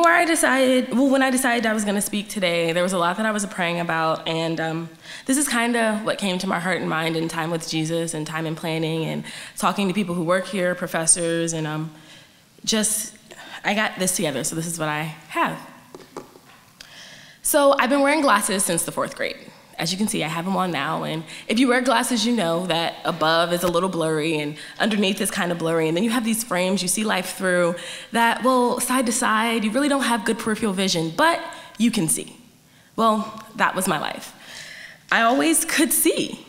when I decided I was going to speak today, there was a lot that I was praying about, and this is kind of what came to my heart and mind in time with Jesus and time in planning and talking to people who work here, professors, and I got this together, so this is what I have. So I've been wearing glasses since the 4th grade. As you can see, I have them on now, and if you wear glasses, you know that above is a little blurry and underneath is kind of blurry, and then you have these frames you see life through that, well, side to side, you really don't have good peripheral vision, but you can see. Well, that was my life. I always could see.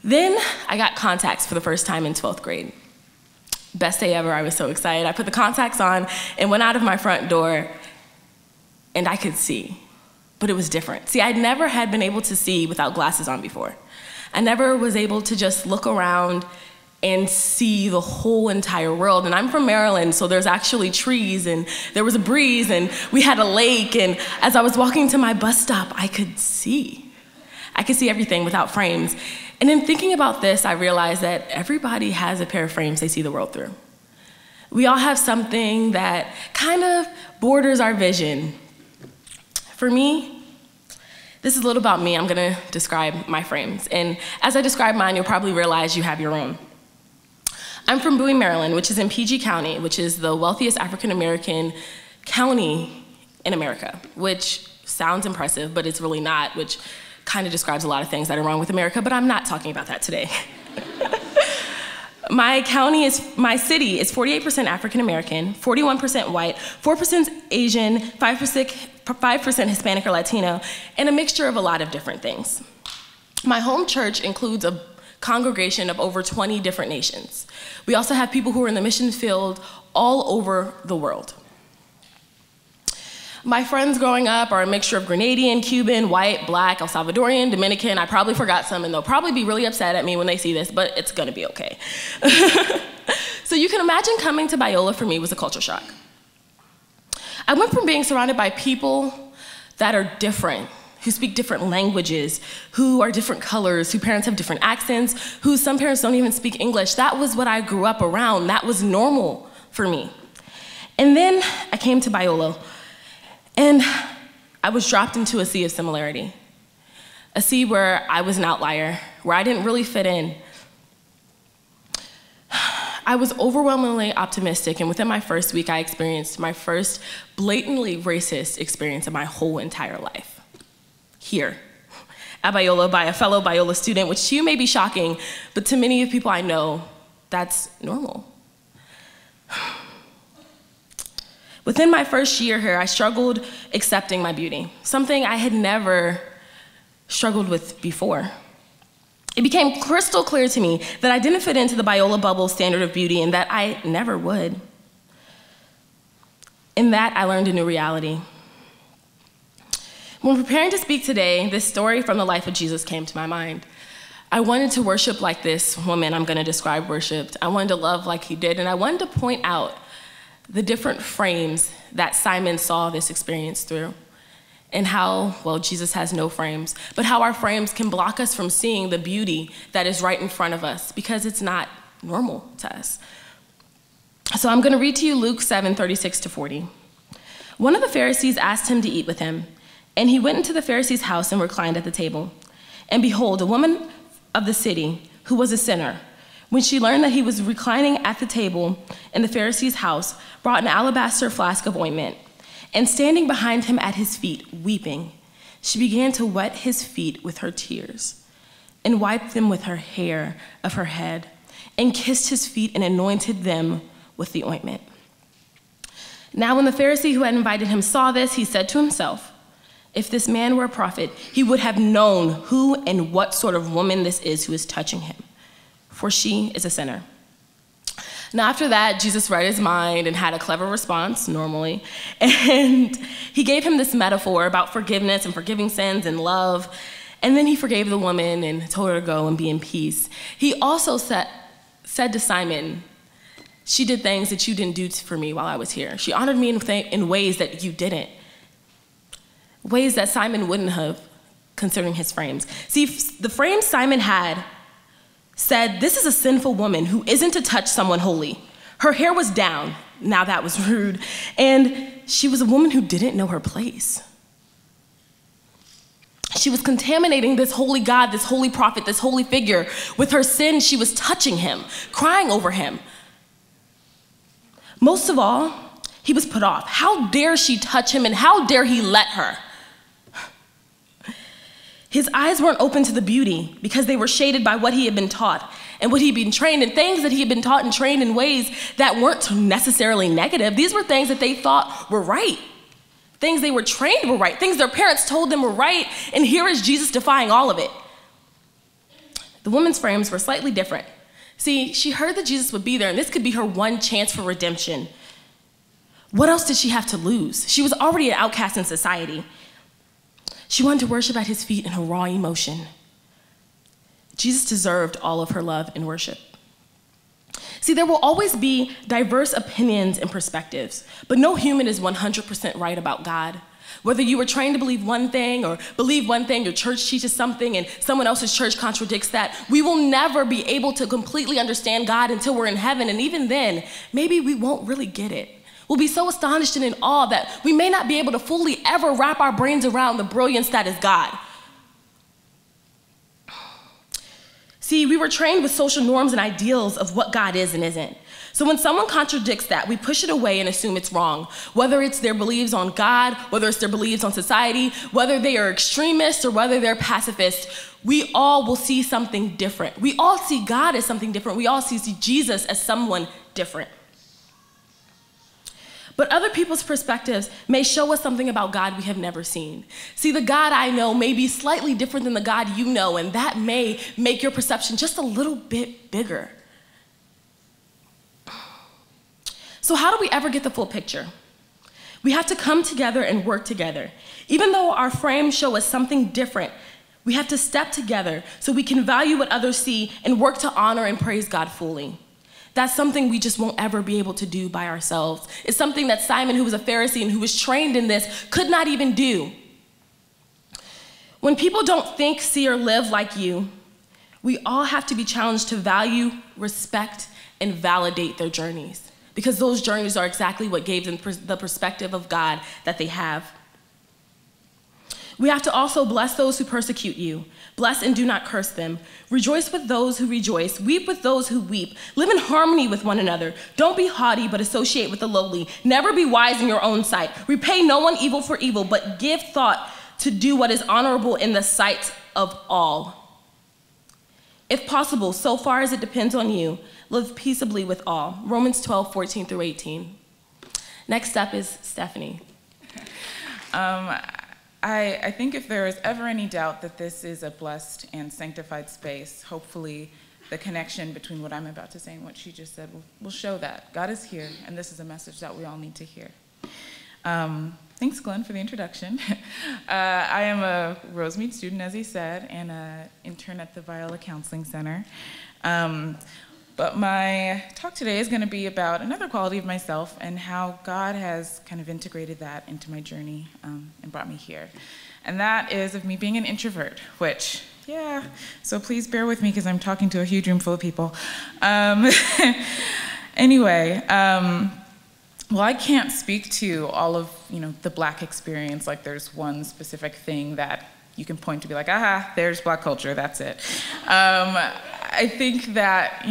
Then I got contacts for the first time in 12th grade. Best day ever, I was so excited. I put the contacts on and went out of my front door, and I could see. But it was different. See, I never had been able to see without glasses on before. I never was able to just look around and see the whole entire world. And I'm from Maryland, so there's actually trees, and there was a breeze, and we had a lake, and as I was walking to my bus stop, I could see. I could see everything without frames. And in thinking about this, I realized that everybody has a pair of frames they see the world through. We all have something that kind of borders our vision. For me, this is a little about me. I'm gonna describe my frames. And as I describe mine, you'll probably realize you have your own. I'm from Bowie, Maryland, which is in PG County, which is the wealthiest African-American county in America, which sounds impressive, but it's really not, which kind of describes a lot of things that are wrong with America, but I'm not talking about that today. My city is 48% African-American, 41% white, 4% Asian, 5% Hispanic or Latino, and a mixture of a lot of different things. My home church includes a congregation of over 20 different nations. We also have people who are in the mission field all over the world. My friends growing up are a mixture of Grenadian, Cuban, white, black, El Salvadorian, Dominican. I probably forgot some, and they'll probably be really upset at me when they see this, but it's gonna be okay. So you can imagine coming to Biola for me was a culture shock. I went from being surrounded by people that are different, who speak different languages, who are different colors, whose parents have different accents, who some parents don't even speak English. That was what I grew up around. That was normal for me. And then I came to Biola, and I was dropped into a sea of similarity, a sea where I was an outlier, where I didn't really fit in. I was overwhelmingly optimistic, and within my first week, I experienced my first blatantly racist experience of my whole entire life. Here, at Biola, by a fellow Biola student, which to you may be shocking, but to many of the people I know, that's normal. Within my first year here, I struggled accepting my beauty, something I had never struggled with before. It became crystal clear to me that I didn't fit into the Biola bubble standard of beauty and that I never would. In that, I learned a new reality. When preparing to speak today, this story from the life of Jesus came to my mind. I wanted to worship like this woman I'm gonna describe worshiped. I wanted to love like he did, and I wanted to point out the different frames that Simon saw this experience through, and how, well, Jesus has no frames, but how our frames can block us from seeing the beauty that is right in front of us because it's not normal to us. So I'm gonna read to you Luke 7:36-40. One of the Pharisees asked him to eat with him, and he went into the Pharisee's house and reclined at the table. And behold, a woman of the city who was a sinner, when she learned that he was reclining at the table in the Pharisee's house, brought an alabaster flask of ointment, and standing behind him at his feet, weeping, she began to wet his feet with her tears, and wiped them with her hair of her head, and kissed his feet and anointed them with the ointment. Now when the Pharisee who had invited him saw this, he said to himself, if this man were a prophet, he would have known who and what sort of woman this is who is touching him, for she is a sinner. Now after that, Jesus read his mind and had a clever response, normally, and he gave him this metaphor about forgiveness and forgiving sins and love, and then he forgave the woman and told her to go and be in peace. He also said to Simon, she did things that you didn't do for me while I was here. She honored me in ways that you didn't, ways that Simon wouldn't have, considering his frames. See, the frames Simon had said, this is a sinful woman who isn't to touch someone holy. Her hair was down, Now that was rude. And she was a woman who didn't know her place. She was contaminating this holy God, this holy prophet, this holy figure. With her sin, she was touching him, crying over him. Most of all, he was put off. How dare she touch him, and how dare he let her? His eyes weren't open to the beauty because they were shaded by what he had been taught and what he'd been trained in, things that he had been taught and trained in ways that weren't necessarily negative. These were things that they thought were right. Things they were trained were right. Things their parents told them were right. And here is Jesus defying all of it. The woman's frames were slightly different. See, she heard that Jesus would be there, and this could be her one chance for redemption. What else did she have to lose? She was already an outcast in society. She wanted to worship at his feet in her raw emotion. Jesus deserved all of her love and worship. See, there will always be diverse opinions and perspectives, but no human is 100% right about God. Whether you were trained to believe one thing or believe one thing, your church teaches something and someone else's church contradicts that, we will never be able to completely understand God until we're in heaven, and even then, maybe we won't really get it. We'll be so astonished and in awe that we may not be able to fully ever wrap our brains around the brilliance that is God. See, we were trained with social norms and ideals of what God is and isn't. So when someone contradicts that, we push it away and assume it's wrong. Whether it's their beliefs on God, whether it's their beliefs on society, whether they are extremists or whether they're pacifists, we all will see something different. We all see God as something different. We all see Jesus as someone different. But other people's perspectives may show us something about God we have never seen. See, the God I know may be slightly different than the God you know, and that may make your perception just a little bit bigger. So how do we ever get the full picture? We have to come together and work together. Even though our frames show us something different, we have to step together so we can value what others see and work to honor and praise God fully. That's something we just won't ever be able to do by ourselves. It's something that Simon, who was a Pharisee and who was trained in this, could not even do. When people don't think, see, or live like you, we all have to be challenged to value, respect, and validate their journeys, because those journeys are exactly what gave them the perspective of God that they have. We have to also bless those who persecute you. Bless and do not curse them. Rejoice with those who rejoice. Weep with those who weep. Live in harmony with one another. Don't be haughty, but associate with the lowly. Never be wise in your own sight. Repay no one evil for evil, but give thought to do what is honorable in the sight of all. If possible, so far as it depends on you, live peaceably with all. Romans 12:14 through 18. Next up is Stephanie. I think if there is ever any doubt that this is a blessed and sanctified space, hopefully the connection between what I'm about to say and what she just said will show that. God is here, and this is a message that we all need to hear. Thanks, Glenn, for the introduction. I am a Rosemead student, as he said, and an intern at the Biola Counseling Center. But my talk today is going to be about another quality of myself and how God has kind of integrated that into my journey and brought me here. And that is of me being an introvert, which, yeah, so please bear with me because I'm talking to a huge room full of people. Anyway, well, I can't speak to all of, the Black experience, like there's one specific thing that you can point to be like, aha, there's Black culture, that's it. I think that,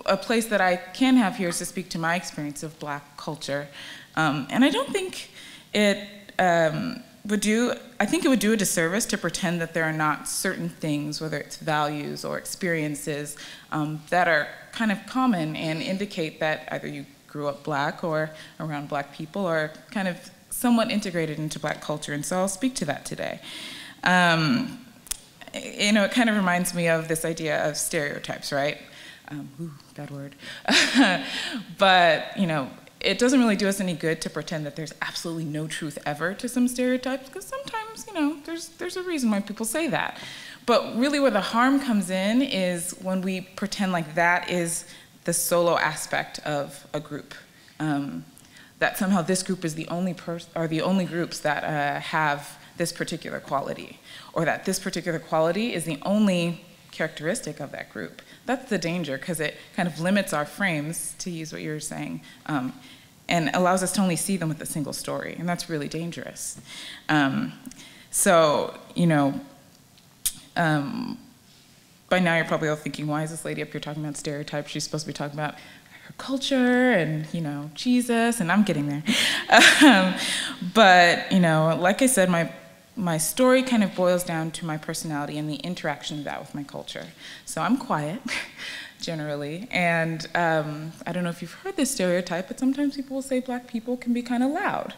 a place that I can have here is to speak to my experience of Black culture. And I don't think it would do a disservice to pretend that there are not certain things, whether it's values or experiences, that are kind of common and indicate that either you grew up Black or around Black people or kind of somewhat integrated into Black culture. And so I'll speak to that today. It kind of reminds me of this idea of stereotypes, right? Ooh, bad word. But, it doesn't really do us any good to pretend that there's absolutely no truth ever to some stereotypes, because sometimes, there's a reason why people say that. But really where the harm comes in is when we pretend like that is the solo aspect of a group. That somehow this group is the only groups that have this particular quality, or that this particular quality is the only characteristic of that group. That's the danger, because it kind of limits our frames, to use what you were saying, and allows us to only see them with a single story, and that's really dangerous. So, you know, by now you're probably all thinking, why is this lady up here talking about stereotypes? She's supposed to be talking about her culture and, you know, Jesus, and I'm getting there. But, you know, like I said, my story kind of boils down to my personality and the interaction of that with my culture. So I'm quiet, generally, and I don't know if you've heard this stereotype, but sometimes people will say Black people can be kind of loud.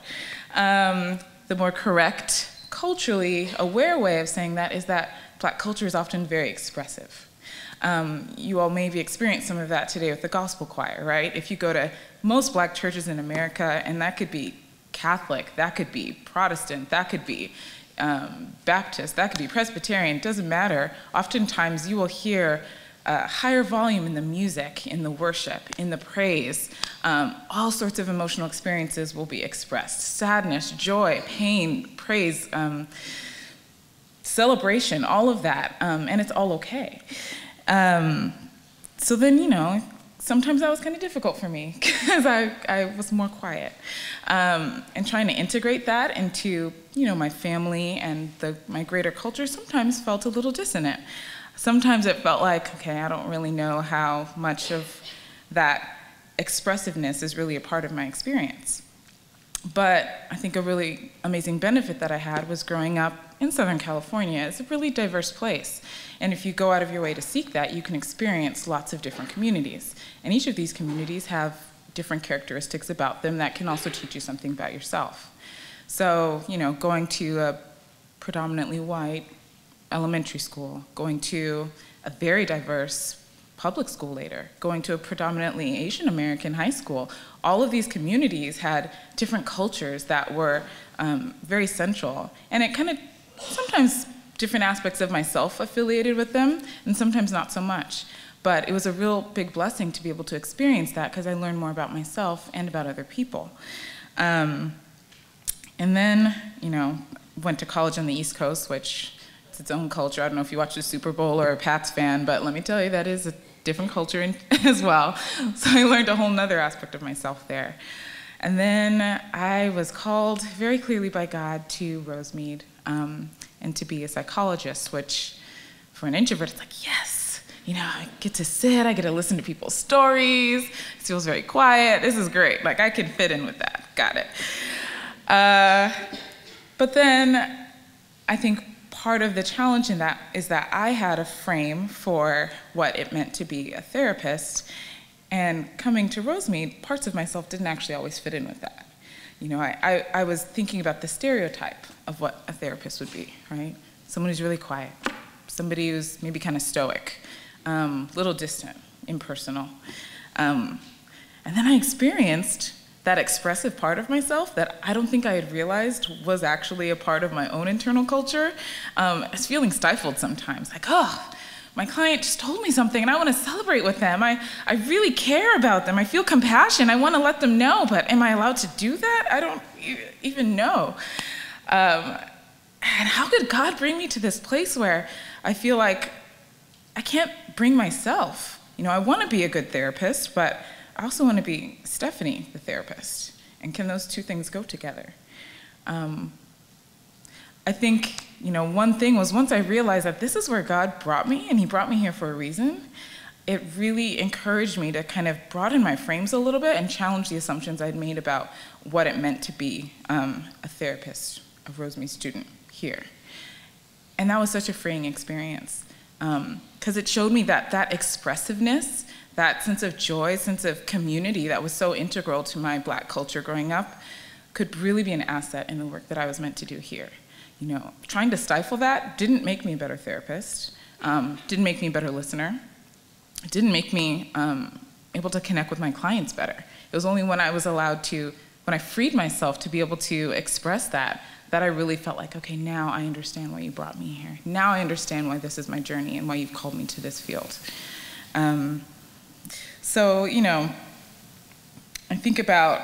The more correct, culturally aware way of saying that is that Black culture is often very expressive. You all maybe experienced some of that today with the gospel choir, right? If you go to most Black churches in America, and that could be Catholic, that could be Protestant, that could be Baptist, that could be Presbyterian, it doesn't matter. Oftentimes you will hear higher volume in the music, in the worship, in the praise. All sorts of emotional experiences will be expressed. Sadness, joy, pain, praise, celebration, all of that, and it's all okay. So then, you know, sometimes that was kind of difficult for me because I was more quiet. And trying to integrate that into, you know, my family and my greater culture sometimes felt a little dissonant. Sometimes it felt like, okay, I don't really know how much of that expressiveness is really a part of my experience. But I think a really amazing benefit that I had was growing up in Southern California. It's a really diverse place. And if you go out of your way to seek that, you can experience lots of different communities. And each of these communities have different characteristics about them that can also teach you something about yourself. So, you know, going to a predominantly white elementary school, going to a very diverse public school later, going to a predominantly Asian American high school, all of these communities had different cultures that were very central. And it kind of, sometimes different aspects of myself affiliated with them, and sometimes not so much. But it was a real big blessing to be able to experience that because I learned more about myself and about other people. And then, you know, went to college on the East Coast, which is its own culture. I don't know if you watch the Super Bowl or a Pats fan, but let me tell you, that is a different culture as well. So I learned a whole nother aspect of myself there. And then I was called very clearly by God to Rosemead and to be a psychologist, which for an introvert, it's like, yes, you know, I get to sit, I get to listen to people's stories, it feels very quiet, this is great, like I can fit in with that, got it. But then I think part of the challenge in that is that I had a frame for what it meant to be a therapist, and coming to Rosemead, parts of myself didn't actually always fit in with that. You know, I was thinking about the stereotype of what a therapist would be, right? Someone who's really quiet, somebody who's maybe kind of stoic, little distant, impersonal. And then I experienced that expressive part of myself that I don't think I had realized was actually a part of my own internal culture. I was feeling stifled sometimes, like, oh, my client just told me something and I want to celebrate with them. I really care about them. I feel compassion. I want to let them know, but am I allowed to do that? I don't even know. And how could God bring me to this place where I feel like I can't bring myself? You know, I want to be a good therapist, but I also want to be Stephanie, the therapist. And can those two things go together? I think, you know, one thing was once I realized that this is where God brought me, and he brought me here for a reason, it really encouraged me to kind of broaden my frames a little bit and challenge the assumptions I'd made about what it meant to be a therapist, a Rosemead student here. And that was such a freeing experience because it showed me that that expressiveness, that sense of joy, sense of community that was so integral to my Black culture growing up could really be an asset in the work that I was meant to do here. You know, trying to stifle that didn't make me a better therapist, didn't make me a better listener, it didn't make me able to connect with my clients better. It was only when I was allowed to, when I freed myself to be able to express that, that I really felt like, okay, now I understand why you brought me here. Now I understand why this is my journey and why you've called me to this field. So, you know, I think about,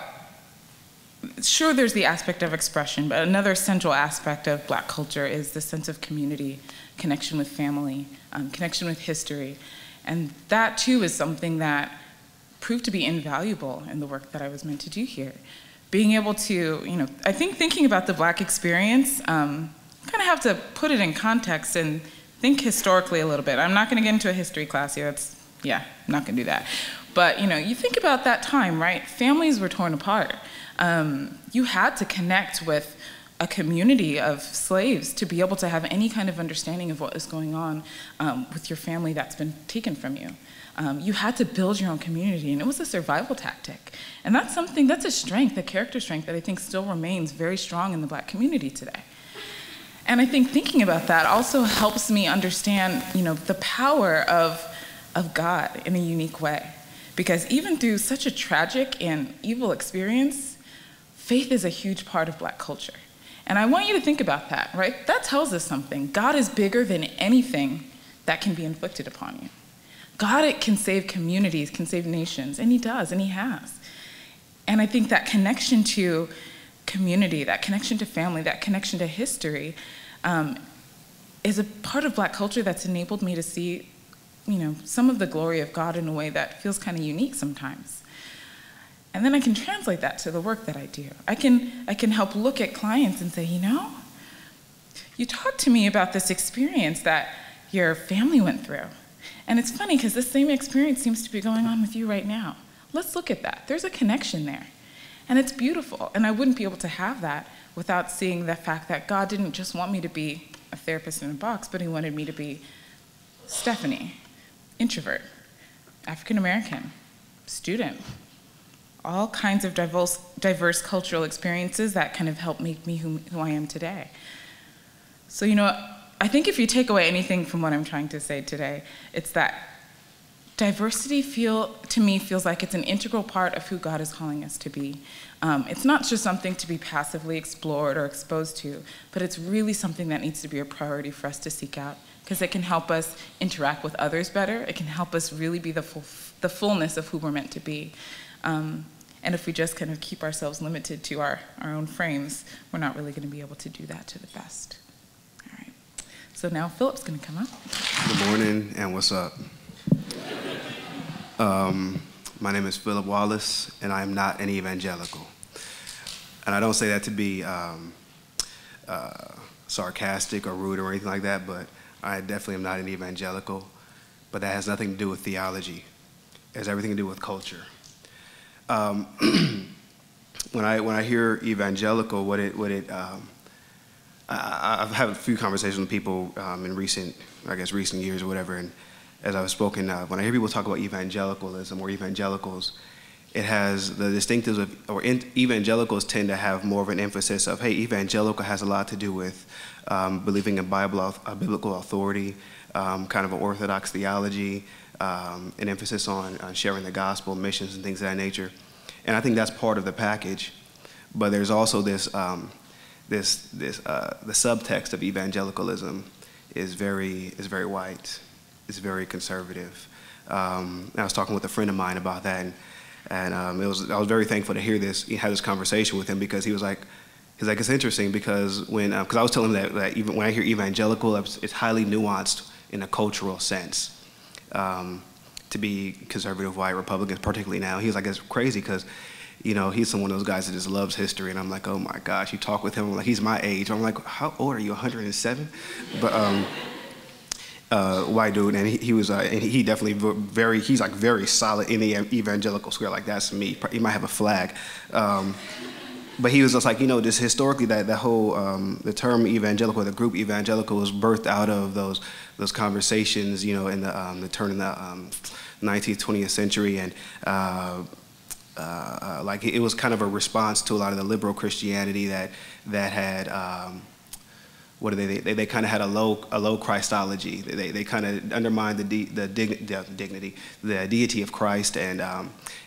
sure, there's the aspect of expression, but another central aspect of Black culture is the sense of community, connection with family, connection with history. And that, too, is something that proved to be invaluable in the work that I was meant to do here. Being able to, I think thinking about the Black experience, kind of have to put it in context and think historically a little bit. I'm not going to get into a history class here. I'm not going to do that. But, you think about that time, right? Families were torn apart. You had to connect with a community of slaves to be able to have any kind of understanding of what is going on with your family that's been taken from you. You had to build your own community, and it was a survival tactic. And that's a strength, a character strength that I think still remains very strong in the Black community today. And I think thinking about that also helps me understand, the power of God in a unique way. Because even through such a tragic and evil experience, faith is a huge part of Black culture. And I want you to think about that, right? That tells us something. God is bigger than anything that can be inflicted upon you. God can save communities, can save nations, and he does, and he has. And I think that connection to community, that connection to family, that connection to history is a part of Black culture that's enabled me to see, some of the glory of God in a way that feels kind of unique sometimes. And then I can translate that to the work that I do. I can help look at clients and say, you talked to me about this experience that your family went through. And it's funny because this same experience seems to be going on with you right now. Let's look at that. There's a connection there. And it's beautiful. And I wouldn't be able to have that without seeing the fact that God didn't just want me to be a therapist in a box, but he wanted me to be Stephanie, introvert, African American, student, all kinds of diverse cultural experiences that kind of help make me who I am today. So, I think if you take away anything from what I'm trying to say today, it's that diversity to me feels like it's an integral part of who God is calling us to be. It's not just something to be passively explored or exposed to, but it's really something that needs to be a priority for us to seek out, because it can help us interact with others better. It can help us really be the fullness of who we're meant to be. And if we just kind of keep ourselves limited to our own frames, we're not really going to be able to do that to the best. All right. So now Phillip's going to come up. Good morning, and what's up? My name is Phillip Wallace, and I am not an evangelical. And I don't say that to be sarcastic or rude or anything like that, but I definitely am not an evangelical. But that has nothing to do with theology. It has everything to do with culture. When I hear evangelical, I've had a few conversations with people in recent years or whatever, and as I've spoken, when I hear people talk about evangelicalism or evangelicals, it has the distinctives of, evangelicals tend to have more of an emphasis of, hey, evangelical has a lot to do with believing in biblical authority, kind of an orthodox theology, an emphasis on sharing the gospel, missions, and things of that nature. And I think that's part of the package. But there's also the subtext of evangelicalism is very white. It's very conservative. I was talking with a friend of mine about that, and I was very thankful to hear this. He had this conversation with him because he was like, it's interesting because because I was telling him that even when I hear evangelical, it's highly nuanced in a cultural sense. To be conservative white Republicans, particularly now, he was like, it's crazy because, he's one of those guys that just loves history, and I'm like, oh my gosh, you talk with him, I'm like, he's my age. I'm like, how old are you? 107? But white dude, and he was, and he definitely he's like very solid in the evangelical square. Like, that's me. He might have a flag. But he was just like, just historically that whole, the term evangelical, the group evangelical was birthed out of those conversations, in the turn in the 19th, 20th century. And like it was kind of a response to a lot of the liberal Christianity that had, they kind of had a low Christology. They kind of undermined the dignity, the deity of Christ, and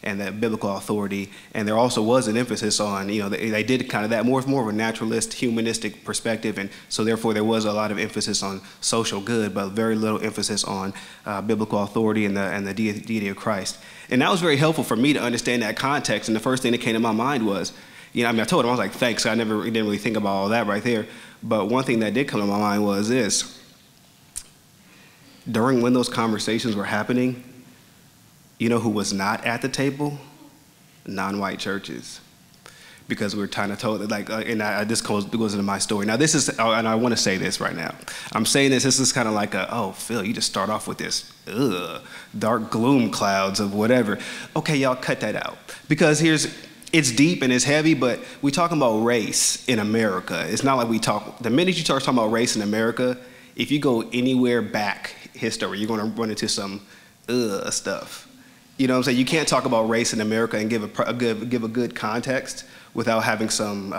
the biblical authority. And there also was an emphasis on, they did kind of that more of a naturalist, humanistic perspective, and so therefore there was a lot of emphasis on social good, but very little emphasis on biblical authority and the deity of Christ. And that was very helpful for me to understand that context. And the first thing that came to my mind was, I told him, I was like, thanks. I didn't really think about all that right there. But one thing that did come to my mind was this. When those conversations were happening, You know who was not at the table? Non-white churches. Because we were kind of told, like, and this goes into my story. Now, this is, and I want to say this right now. I'm saying this is kind of like oh, Phil, you just start off with this, dark gloom clouds of whatever. Okay, y'all cut that out. Because it's deep and it's heavy, but we talking about race in America. It's not like the minute you start talking about race in America, if you go anywhere back history, you're going to run into some stuff. You know what I'm saying? You can't talk about race in America and give a good context without having some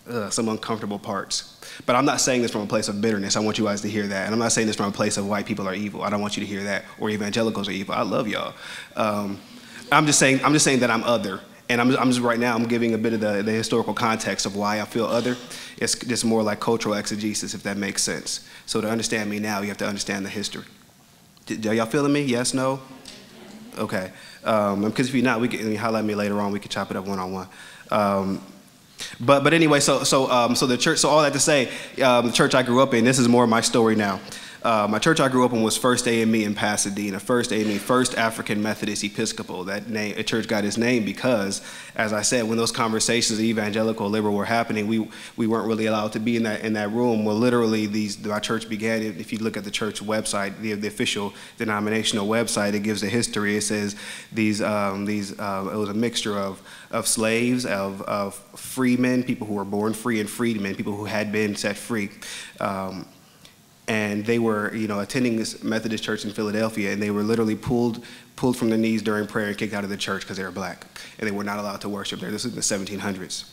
uncomfortable parts. But I'm not saying this from a place of bitterness. I want you guys to hear that. And I'm not saying this from a place of white people are evil. I don't want you to hear that. Or evangelicals are evil. I love y'all. I'm just saying that I'm other. And I'm just right now, I'm giving a bit of the historical context of why I feel other. It's just more like cultural exegesis, if that makes sense. So to understand me now, you have to understand the history. Are y'all feeling me? Yes, no? Okay. Because if you're not, you holler at me later on. We can chop it up one-on-one. But anyway, so the church. So all that to say, the church I grew up in. This is more of my story now. My church I grew up in was First AME in Pasadena. First AME, First African Methodist Episcopal. That name, a church got its name because, as I said, when those conversations of evangelical liberal were happening, we weren't really allowed to be in that room. Well, literally, my church began. If you look at the church website, the official denominational website, it gives the history. It says it was a mixture of slaves, of freemen, people who were born free, and freedmen, people who had been set free. And they were, attending this Methodist church in Philadelphia, and they were literally pulled from their knees during prayer and kicked out of the church because they were black, and they were not allowed to worship there. This was in the 1700s.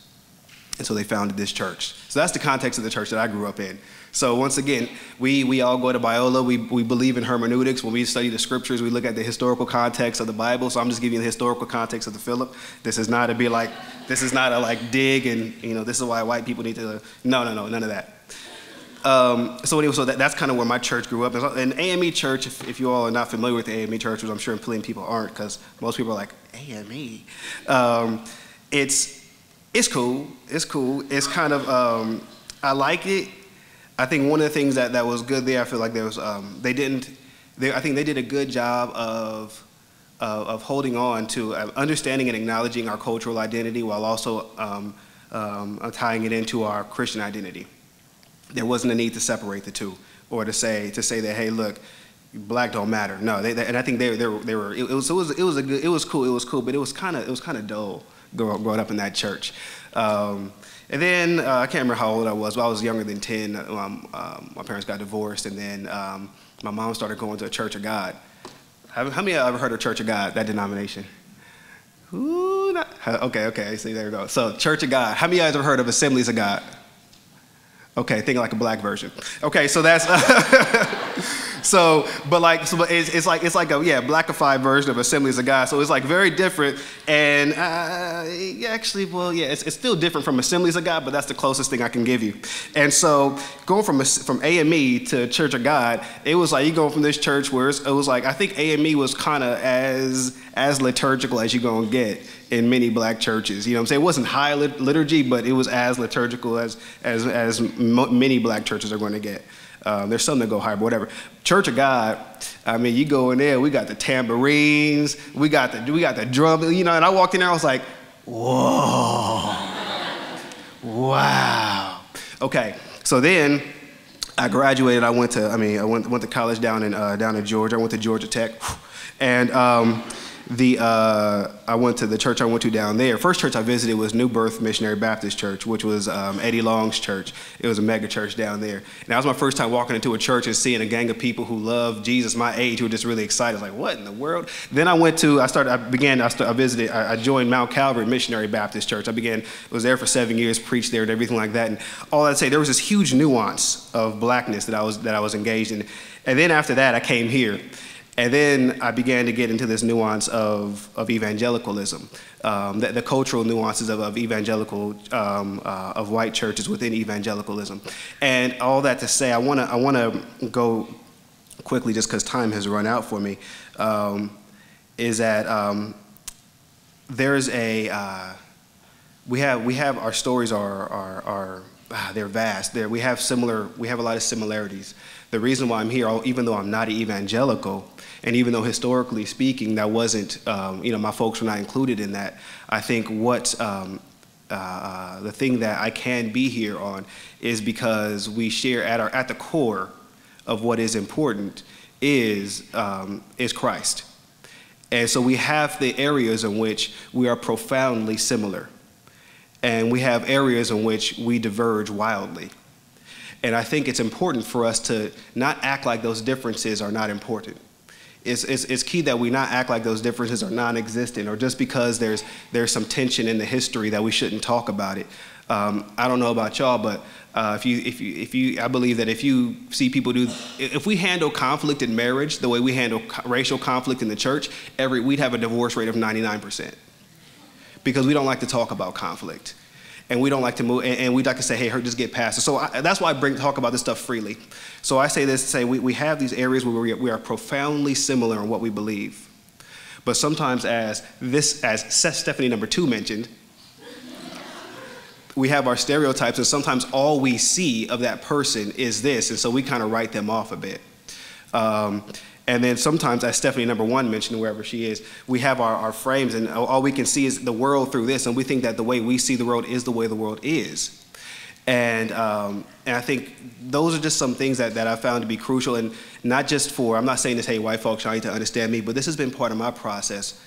And so they founded this church. So that's the context of the church that I grew up in. So once again, we all go to Biola. We believe in hermeneutics. When we study the scriptures, we look at the historical context of the Bible. So I'm just giving you the historical context of the Phillip. This is not a dig and, this is why white people need to, no, none of that. So anyway, that's kind of where my church grew up. And AME church, if you all are not familiar with the AME church, which I'm sure plenty of people aren't, because most people are like, AME. It's cool. It's kind of, I like it. I think one of the things that was good there, I feel like there was, I think they did a good job of holding on to understanding and acknowledging our cultural identity while also tying it into our Christian identity. There wasn't a need to separate the two, or to say that, hey, look, black don't matter. No, and I think they were. It was cool, but it was kind of dull growing up in that church. And then I can't remember how old I was, but I was younger than 10. My parents got divorced, and then my mom started going to a Church of God. How many of you ever heard of Church of God? That denomination? Ooh, okay. See, there we go. So Church of God. How many of you guys ever heard of Assemblies of God? Okay, think like a black version. Okay, so that's but it's like a blackified version of Assemblies of God. So it's like very different, and it's still different from Assemblies of God, but that's the closest thing I can give you. And so going from AME to Church of God, it was like you go from this church where it was like I think AME was kind of as liturgical as you're gonna get in many black churches. You know what I'm saying? It wasn't high liturgy, but it was as liturgical as many black churches are going to get. There's some that go higher, but whatever. Church of God, I mean, you go in there, we got the tambourines, we got the drum, and I walked in there, I was like, whoa, wow. Okay, so then I graduated. I went to college down in Georgia. I went to Georgia Tech, and I went to the church I went to down there. First church I visited was New Birth Missionary Baptist Church, which was Eddie Long's church. It was a mega church down there. And that was my first time walking into a church and seeing a gang of people who love Jesus my age who were just really excited. I was like, what in the world? Then I joined Mount Calvary Missionary Baptist Church. Was there for 7 years, preached there and everything like that. And all I'd say, there was this huge nuance of blackness that I was engaged in. And then after that, I came here. And then I began to get into this nuance of evangelicalism, the cultural nuances of evangelical, of white churches within evangelicalism. And all that to say, I want to go quickly just because time has run out for me, is that there's we have our stories are they're vast. We have a lot of similarities. The reason why I'm here, even though I'm not an evangelical, and even though historically speaking, that wasn't, my folks were not included in that, I think the thing that I can be here on is because we share at the core of what is important is Christ. And so we have the areas in which we are profoundly similar. And we have areas in which we diverge wildly. And I think it's important for us to not act like those differences are not important. It's key that we not act like those differences are non-existent, or just because there's some tension in the history that we shouldn't talk about it. I don't know about y'all, but I believe that if you see people if we handle conflict in marriage the way we handle racial conflict in the church, we'd have a divorce rate of 99%, because we don't like to talk about conflict. And we don't like to move, and we like to say, hey, just get past it. So that's why I talk about this stuff freely. So I say this to say we have these areas where we are profoundly similar in what we believe. But sometimes, as Stephanie number 2 mentioned, we have our stereotypes, and sometimes all we see of that person is this, and so we kind of write them off a bit. And then sometimes, as Stephanie number 1 mentioned, wherever she is, we have our frames, and all we can see is the world through this, and we think that the way we see the world is the way the world is. And I think those are just some things that I found to be crucial, and not just I'm not saying this, hey, white folks, y'all need to understand me, but this has been part of my process,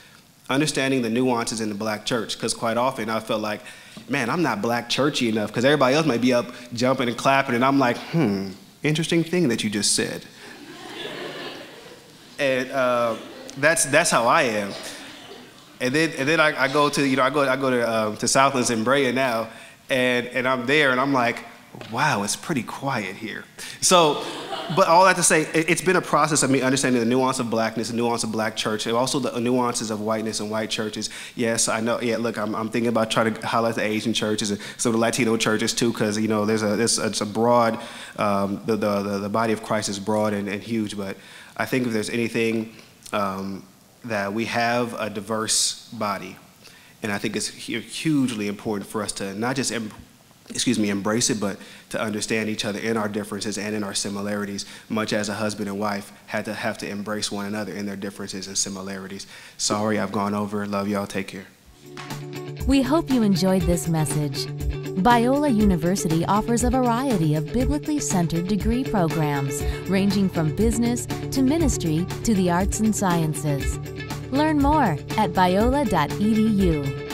understanding the nuances in the black church, because quite often I felt like, man, I'm not black churchy enough, because everybody else might be up jumping and clapping, and I'm like, interesting thing that you just said. And that's how I am. And then I go to to Southlands and Brea now, and I'm there, and I'm like, wow, it's pretty quiet here. So, but all that to say, it's been a process of me understanding the nuance of blackness, the nuance of black church, and also the nuances of whiteness and white churches. Yes, I know. Yeah, look, I'm thinking about trying to highlight the Asian churches and some of the Latino churches too, because it's a broad. The body of Christ is broad and huge, but I think if there's anything that we have a diverse body, and I think it's hugely important for us to not just embrace it, but to understand each other in our differences and in our similarities, much as a husband and wife have to embrace one another in their differences and similarities. Sorry, I've gone over. Love y'all. Take care. We hope you enjoyed this message. Biola University offers a variety of biblically centered degree programs, ranging from business to ministry to the arts and sciences. Learn more at biola.edu.